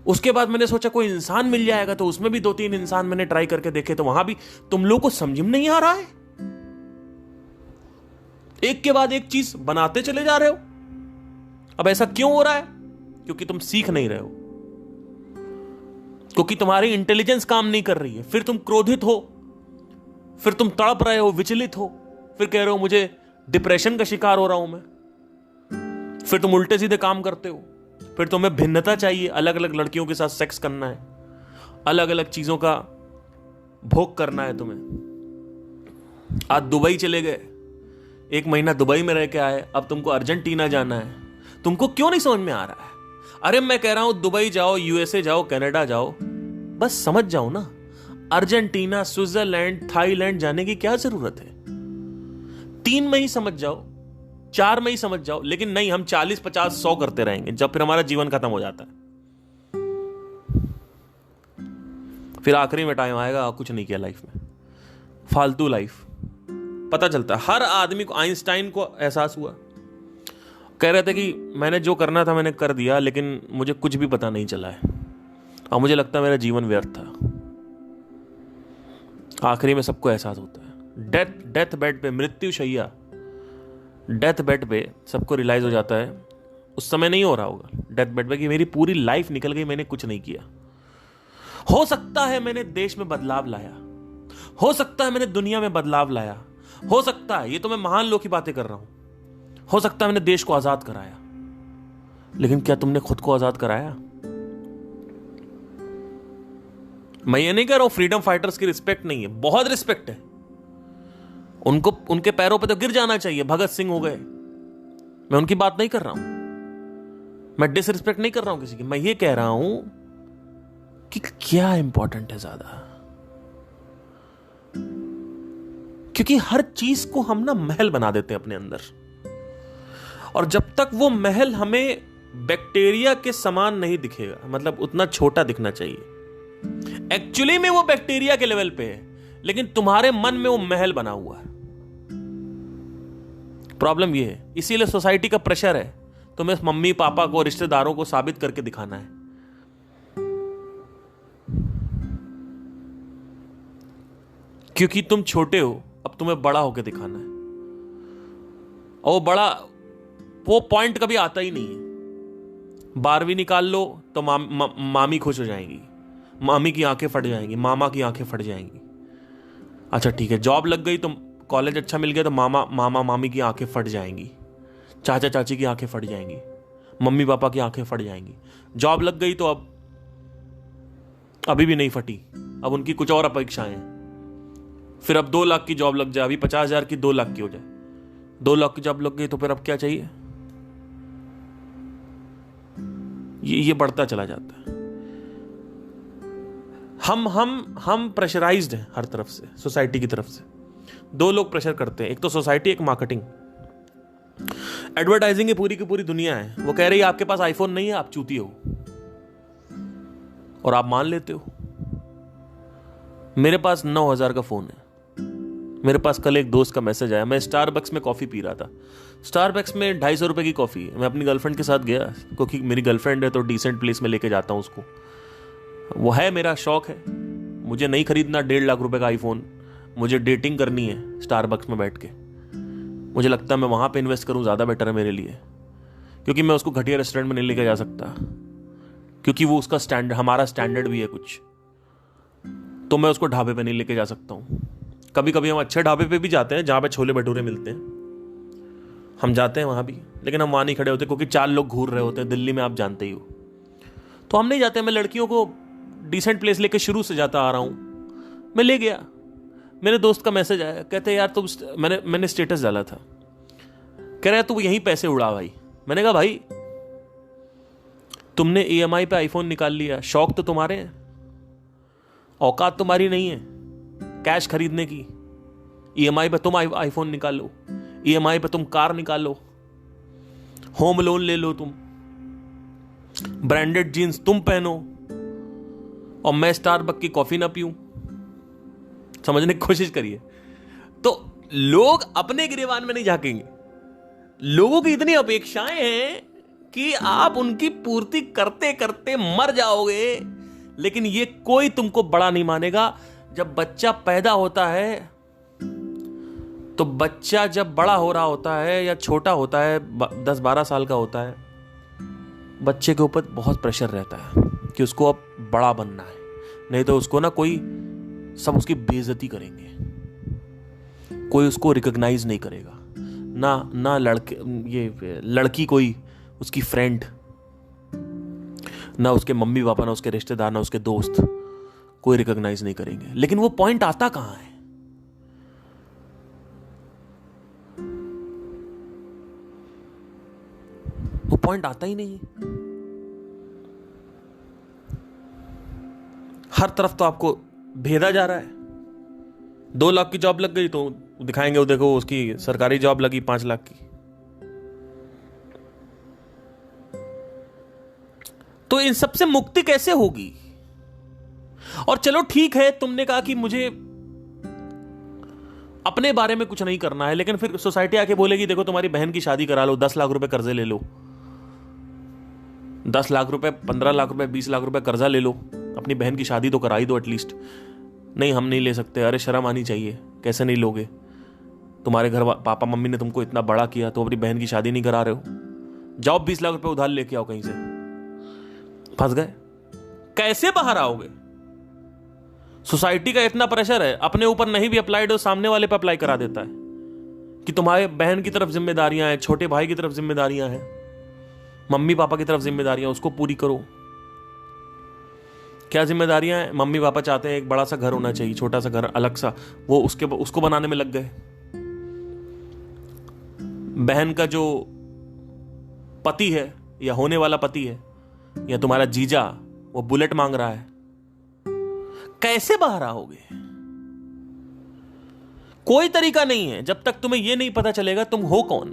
उसके बाद मैंने सोचा कोई इंसान मिल जाएगा, तो उसमें भी 2-3 इंसान मैंने ट्राई करके देखे, तो वहां भी तुम लोगों को समझ में नहीं आ रहा है। एक के बाद एक चीज बनाते चले जा रहे हो। अब ऐसा क्यों हो रहा है? क्योंकि तुम सीख नहीं रहे हो, क्योंकि तुम्हारी इंटेलिजेंस काम नहीं कर रही है। फिर तुम क्रोधित हो, फिर तुम तड़प रहे हो, विचलित हो, फिर कह रहे हो मुझे डिप्रेशन का शिकार हो रहा हूं मैं। फिर तुम उल्टे सीधे काम करते हो। फिर तुम्हें भिन्नता चाहिए, अलग अलग लड़कियों के साथ सेक्स करना है, अलग अलग चीजों का भोग करना है तुम्हें। आज दुबई चले गए, 1 महीना दुबई में रह के आए, अब तुमको अर्जेंटीना जाना है। तुमको क्यों नहीं समझ में आ रहा है? अरे मैं कह रहा हूं दुबई जाओ, यूएसए जाओ, कनाडा जाओ, बस समझ जाओ ना। अर्जेंटीना, स्विट्जरलैंड, थाईलैंड जाने की क्या जरूरत है? 3 में ही समझ जाओ, 4 में ही समझ जाओ। लेकिन नहीं, हम 40, 50, 100 करते रहेंगे, जब फिर हमारा जीवन खत्म हो जाता है। फिर आखिरी में टाइम आएगा, कुछ नहीं किया लाइफ में, फालतू लाइफ। पता चलता है हर आदमी को। आइंस्टाइन को एहसास हुआ, कह रहे थे कि मैंने जो करना था मैंने कर दिया, लेकिन मुझे कुछ भी पता नहीं चला है और मुझे लगता है मेरा जीवन व्यर्थ था। आखिरी में सबको एहसास होता है। डेथ बेड पे, मृत्यु शैया, डेथ बेड पे सबको रियलाइज हो जाता है। उस समय नहीं हो रहा होगा डेथ बेड पे कि मेरी पूरी लाइफ निकल गई, मैंने कुछ नहीं किया। हो सकता है मैंने देश में बदलाव लाया, हो सकता है मैंने दुनिया में बदलाव लाया, हो सकता है, ये तो मैं महान लोग की बातें कर रहा हूं, हो सकता है मैंने देश को आजाद कराया, लेकिन क्या तुमने खुद को आजाद कराया? मैं ये नहीं कह रहा हूं फ्रीडम फाइटर्स की रिस्पेक्ट नहीं है, बहुत रिस्पेक्ट है उनको, उनके पैरों पे तो गिर जाना चाहिए। भगत सिंह हो गए, मैं उनकी बात नहीं कर रहा हूं, मैं डिसरिस्पेक्ट नहीं कर रहा हूं किसी की। मैं ये कह रहा हूं कि क्या इंपॉर्टेंट है ज्यादा, क्योंकि हर चीज को हम ना महल बना देते हैं अपने अंदर, और जब तक वो महल हमें बैक्टीरिया के समान नहीं दिखेगा, मतलब उतना छोटा दिखना चाहिए, एक्चुअली में वो बैक्टीरिया के लेवल पे है, लेकिन तुम्हारे मन में वो महल बना हुआ है। प्रॉब्लम ये है, इसीलिए सोसाइटी का प्रेशर है, तुम्हें मम्मी पापा को, रिश्तेदारों को साबित करके दिखाना है। क्योंकि तुम छोटे हो, अब तुम्हें बड़ा होकर दिखाना है, और वो बड़ा, वो पॉइंट कभी आता ही नहीं है। 12वीं निकाल लो तो मामी खुश हो जाएंगी, मामी की आंखें फट जाएंगी, मामा की आंखें फट जाएंगी। अच्छा ठीक है, जॉब लग गई तो, कॉलेज अच्छा मिल गया तो मामा मामी की आंखें फट जाएंगी, चाचा चाची की आंखें फट जाएंगी, मम्मी पापा की आंखें फट जाएंगी। जॉब लग गई तो अब अभी भी नहीं फटी, अब उनकी कुछ और अपेक्षाएं हैं। फिर अब 2 लाख की जॉब लग जाए, अभी 50,000 की 2 लाख की हो जाए। 2 लाख की जॉब लग गई तो फिर अब क्या चाहिए? ये बढ़ता चला जाता है। हम प्रेशराइज्ड हैं हर तरफ से, सोसाइटी की तरफ से। दो लोग प्रेशर करते हैं, एक तो सोसाइटी, एक मार्केटिंग। एडवर्टाइजिंग की पूरी दुनिया है। वो कह रही है आपके पास आईफोन नहीं है, आप चूती हो, और आप मान लेते हो। मेरे पास 9,000 का फोन है। मेरे पास कल एक दोस्त का मैसेज आया, मैं स्टारबक्स में कॉफी पी रहा था। स्टारबक्स में 250 रुपए की कॉफी। मैं अपनी गर्लफ्रेंड के साथ गया, क्योंकि मेरी गर्लफ्रेंड है तो डिसेंट प्लेस में लेके जाता हूं उसको। वो है, मेरा शौक है। मुझे नहीं खरीदना 1.5 लाख रुपए का आईफोन, मुझे डेटिंग करनी है स्टारबक्स में बैठ के। मुझे लगता है मैं वहां पे इन्वेस्ट करूं, ज्यादा बेटर है मेरे लिए, क्योंकि मैं उसको घटिया रेस्टोरेंट में नहीं लेके जा सकता, क्योंकि वो उसका स्टैंडर्ड, हमारा स्टैंडर्ड भी है कुछ, तो मैं उसको ढाबे पे नहीं लेके जा सकता हूं। कभी कभी हम अच्छे ढाबे पे भी जाते हैं जहां पे छोले भटूरे मिलते हैं, हम जाते हैं वहां भी, लेकिन हम वहां नहीं खड़े होते, क्योंकि 4 लोग घूर रहे होते हैं। दिल्ली में आप जानते ही हो, तो हम नहीं जाते। मैं लड़कियों को डिसेंट प्लेस लेके शुरू से जाता आ रहा हूं। मैं ले गया, मेरे दोस्त का मैसेज आया, कहते यार तुम, मैंने स्टेटस डाला था, कह रहा है तू यहीं पैसे उड़ा भाई। मैंने कहा भाई तुमने EMI पे आईफोन निकाल लिया, शौक तो तुम्हारे हैं, औकात तुम्हारी नहीं है कैश खरीदने की। EMI पे तुम आईफोन निकालो, EMI पे तुम कार निकालो, होम लोन ले लो, तुम ब्रांडेड जीन्स तुम पहनो, और मैं स्टारबक्स की कॉफी ना पीऊं। समझने की कोशिश करिए। तो लोग अपने गिरेबान में नहीं झांकेंगे। लोगों की इतनी अपेक्षाएं हैं कि आप उनकी पूर्ति करते करते मर जाओगे, लेकिन ये कोई तुमको बड़ा नहीं मानेगा। जब बच्चा पैदा होता है, तो बच्चा जब बड़ा हो रहा होता है या छोटा होता है, 10-12 साल का होता है, बच्चे के ऊपर बहुत प्रेशर रहता है कि उसको अब बड़ा बनना है, नहीं तो उसको ना कोई, सब उसकी बेइज्जती करेंगे, कोई उसको रिकॉग्नाइज नहीं करेगा, ना लड़की कोई उसकी फ्रेंड, ना उसके मम्मी पापा, ना उसके रिश्तेदार, ना उसके दोस्त, कोई रिकॉग्नाइज नहीं करेंगे। लेकिन वो पॉइंट आता कहां है? वो पॉइंट आता ही नहीं। हर तरफ तो आपको भेदा जा रहा है। 2 लाख की जॉब लग गई तो दिखाएंगे, वो देखो उसकी सरकारी जॉब लगी 5 लाख की। तो इन सबसे मुक्ति कैसे होगी? और चलो ठीक है, तुमने कहा कि मुझे अपने बारे में कुछ नहीं करना है, लेकिन फिर सोसाइटी आके बोलेगी देखो तुम्हारी बहन की शादी करा लो, 10 लाख रुपए कर्जे ले लो, 10 लाख रुपए, 15 लाख रुपए, 20 लाख रुपए कर्जा ले लो, अपनी बहन की शादी तो करा ही दो एटलीस्ट। नहीं, हम नहीं ले सकते। अरे शर्म आनी चाहिए, कैसे नहीं लोगे? तुम्हारे घर पापा मम्मी ने तुमको इतना बड़ा किया, तो अपनी बहन की शादी नहीं करा रहे हो? जाओ 20 लाख रुपए उधार लेके आओ कहीं से। फंस गए। कैसे बाहर आओगे? सोसाइटी का इतना प्रेशर है, अपने ऊपर नहीं भी अप्लाइड हो, सामने वाले पे अप्लाई करा देता है कि तुम्हारे बहन की तरफ जिम्मेदारियां हैं, छोटे भाई की तरफ जिम्मेदारियां हैं, मम्मी पापा की तरफ जिम्मेदारियां, उसको पूरी करो। क्या जिम्मेदारियां हैं? मम्मी पापा चाहते हैं एक बड़ा सा घर होना चाहिए, छोटा सा घर अलग सा, वो उसको बनाने में लग गए। बहन का जो पति है या होने वाला पति है या तुम्हारा जीजा, वो बुलेट मांग रहा है। कैसे बाहर आओगे? कोई तरीका नहीं है जब तक तुम्हें यह नहीं पता चलेगा तुम हो कौन,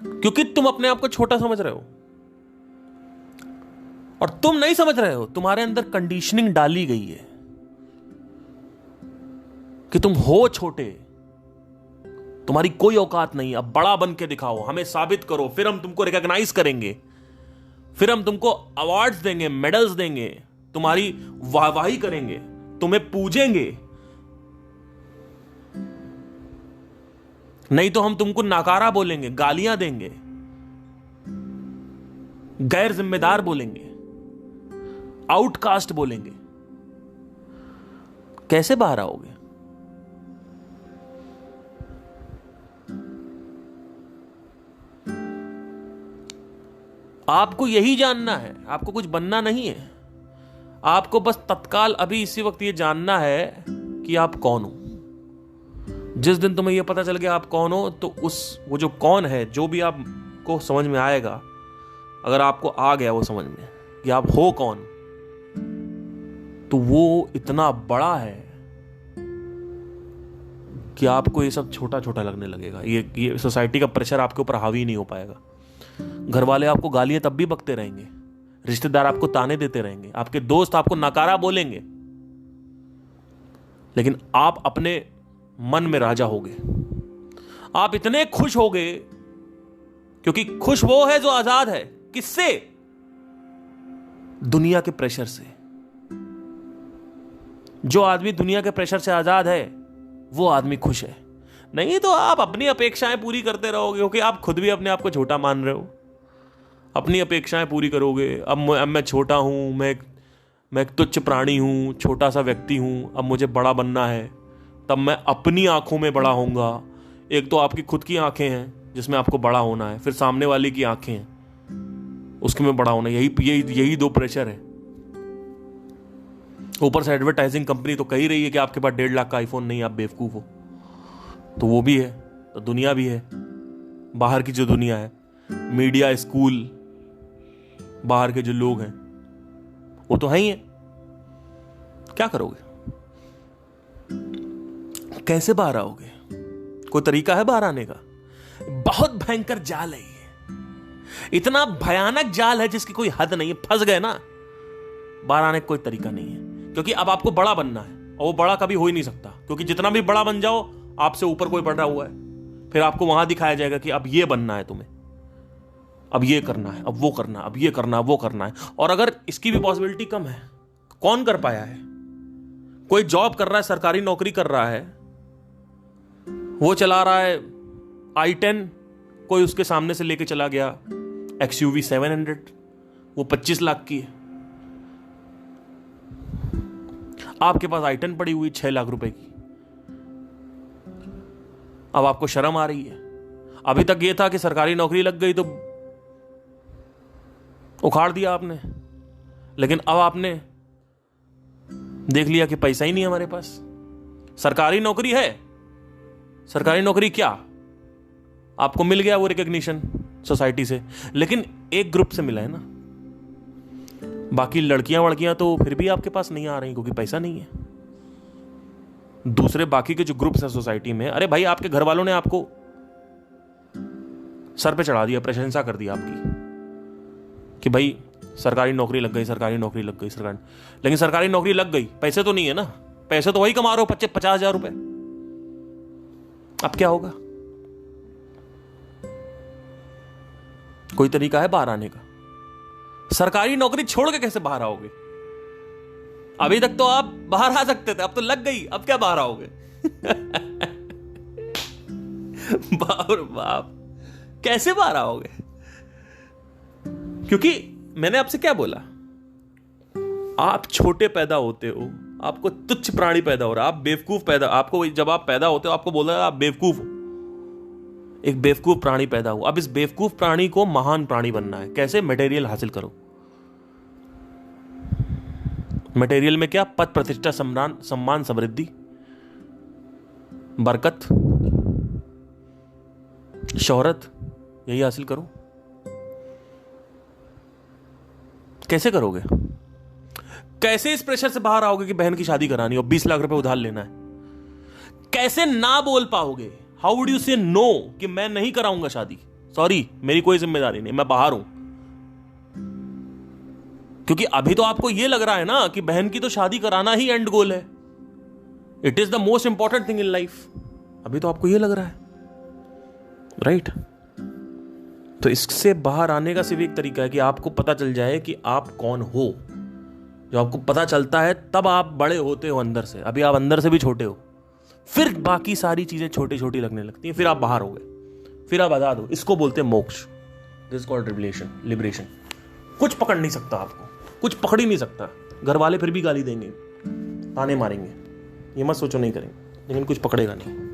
क्योंकि तुम अपने आप को छोटा समझ रहे हो। और तुम नहीं समझ रहे हो, तुम्हारे अंदर कंडीशनिंग डाली गई है कि तुम हो छोटे, तुम्हारी कोई औकात नहीं, अब बड़ा बन के दिखाओ, हमें साबित करो, फिर हम तुमको रिकॉग्नाइज करेंगे, फिर हम तुमको अवार्ड्स देंगे, मेडल्स देंगे, तुम्हारी वाहवाही करेंगे, तुम्हें पूजेंगे। नहीं तो हम तुमको नाकारा बोलेंगे, गालियां देंगे, गैर जिम्मेदार बोलेंगे, आउटकास्ट बोलेंगे। कैसे बाहर आओगे? आपको यही जानना है, आपको कुछ बनना नहीं है। आपको बस तत्काल अभी इसी वक्त ये जानना है कि आप कौन हो। जिस दिन तुम्हें यह पता चल गया आप कौन हो, तो वो जो कौन है, जो भी आपको समझ में आएगा, अगर आपको आ गया वो समझ में, कि आप हो कौन, तो वो इतना बड़ा है कि आपको ये सब छोटा छोटा लगने लगेगा। ये सोसाइटी का प्रेशर आपके ऊपर हावी नहीं हो पाएगा। घर वाले आपको गालियां तब भी बकते रहेंगे, रिश्तेदार आपको ताने देते रहेंगे, आपके दोस्त आपको नकारा बोलेंगे, लेकिन आप अपने मन में राजा होगे। आप इतने खुश होगे, क्योंकि खुश वो है जो आजाद है। किससे? दुनिया के प्रेशर से। जो आदमी दुनिया के प्रेशर से आजाद है वो आदमी खुश है। नहीं तो आप अपनी अपेक्षाएं पूरी करते रहोगे, क्योंकि आप खुद भी अपने आप को छोटा मान रहे हो। अपनी अपेक्षाएं पूरी करोगे। अब मैं छोटा हूं, मैं एक तुच्छ प्राणी हूं, छोटा सा व्यक्ति हूं, अब मुझे बड़ा बनना है, तब मैं अपनी आंखों में बड़ा होऊंगा। एक तो आपकी खुद की आंखें हैं जिसमें आपको बड़ा होना है, फिर सामने वाले की आंखें हैं उसके में बड़ा होना है। यही दो प्रेशर है। ऊपर से एडवर्टाइजिंग कंपनी तो कही रही है कि आपके पास 1.5 लाख का आईफोन नहीं, आप बेवकूफ हो। तो वो भी है, तो दुनिया भी है, बाहर की जो दुनिया है, मीडिया, स्कूल, बाहर के जो लोग हैं वो तो है ही है। क्या करोगे? कैसे बाहर आओगे? कोई तरीका है बाहर आने का? बहुत भयंकर जाल है ये, इतना भयानक जाल है जिसकी कोई हद नहीं है। फंस गए ना, बाहर आने का कोई तरीका नहीं है। क्योंकि अब आपको बड़ा बनना है, और वो बड़ा कभी हो ही नहीं सकता, क्योंकि जितना भी बड़ा बन जाओ आपसे ऊपर कोई बढ़ा हुआ है। फिर आपको वहां दिखाया जाएगा कि अब ये बनना है तुम्हें, अब ये करना है, अब वो करना है, अब ये करना है, वो करना है। और अगर इसकी भी पॉसिबिलिटी कम है, कौन कर पाया है? कोई जॉब कर रहा है, सरकारी नौकरी कर रहा है, वो चला रहा है i10, कोई उसके सामने से लेके चला गया XUV 700, वो 25 लाख की है। आपके पास i10 पड़ी हुई 6 लाख रुपए की। अब आपको शर्म आ रही है। अभी तक ये था कि सरकारी नौकरी लग गई तो उखाड़ दिया आपने, लेकिन अब आपने देख लिया कि पैसा ही नहीं है हमारे पास। सरकारी नौकरी है, सरकारी नौकरी क्या, आपको मिल गया वो रिकॉग्निशन सोसाइटी से, लेकिन एक ग्रुप से मिला है ना। बाकी लड़कियां वड़कियां तो फिर भी आपके पास नहीं आ रही क्योंकि पैसा नहीं है। दूसरे बाकी के जो ग्रुप्स हैं सोसाइटी में, अरे भाई आपके घर वालों ने आपको सर पे चढ़ा दिया, प्रशंसा कर दिया आपकी कि भाई सरकारी नौकरी लग गई, सरकारी नौकरी लग गई, सरकारी। लेकिन सरकारी नौकरी लग गई, पैसे तो नहीं है ना, पैसे तो वही कमा रहे हो 50,000 रुपए। अब क्या होगा? कोई तरीका है बाहर आने का? सरकारी नौकरी छोड़ के कैसे बाहर आओगे? अभी तक तो आप बाहर आ सकते थे, अब तो लग गई, अब क्या बाहर आओगे? बाप रे बाप, कैसे बाहर आओगे? क्योंकि मैंने आपसे क्या बोला, आप छोटे पैदा होते हो, आपको तुच्छ प्राणी पैदा हो रहा है, आप बेवकूफ पैदा, आपको जब आप पैदा होते हो आपको बोला आप बेवकूफ हो, एक बेवकूफ प्राणी पैदा हुआ। अब इस बेवकूफ प्राणी को महान प्राणी बनना है। कैसे? मटेरियल हासिल करो। मटेरियल में क्या? पद, प्रतिष्ठा, सम्मान, समृद्धि, बरकत, शोहरत, यही हासिल करो। कैसे करोगे? कैसे इस प्रेशर से बाहर आओगे कि बहन की शादी करानी और 20 लाख रुपए उधार लेना है? कैसे ना बोल पाओगे? हाउ वुड यू से नो कि मैं नहीं कराऊंगा शादी, सॉरी मेरी कोई जिम्मेदारी नहीं, मैं बाहर हूं? क्योंकि अभी तो आपको यह लग रहा है ना कि बहन की तो शादी कराना ही एंड गोल है, it is the most important thing in life. अभी तो आपको यह लग रहा है, राइट? तो इससे बाहर आने का सिर्फ एक तरीका है कि आपको पता चल जाए कि आप कौन हो। जो आपको पता चलता है तब आप बड़े होते हो अंदर से। अभी आप अंदर से भी छोटे हो, फिर बाकी सारी चीजें छोटी छोटी लगने लगती हैं, फिर आप बाहर हो गए, फिर आप आजाद हो। इसको बोलते हैं मोक्ष, दिस कॉल्ड लिबरेशन। कुछ पकड़ नहीं सकता आपको, कुछ पकड़ ही नहीं सकता। घर वाले फिर भी गाली देंगे, ताने मारेंगे, ये मत सोचो नहीं करेंगे, लेकिन कुछ पकड़ेगा नहीं।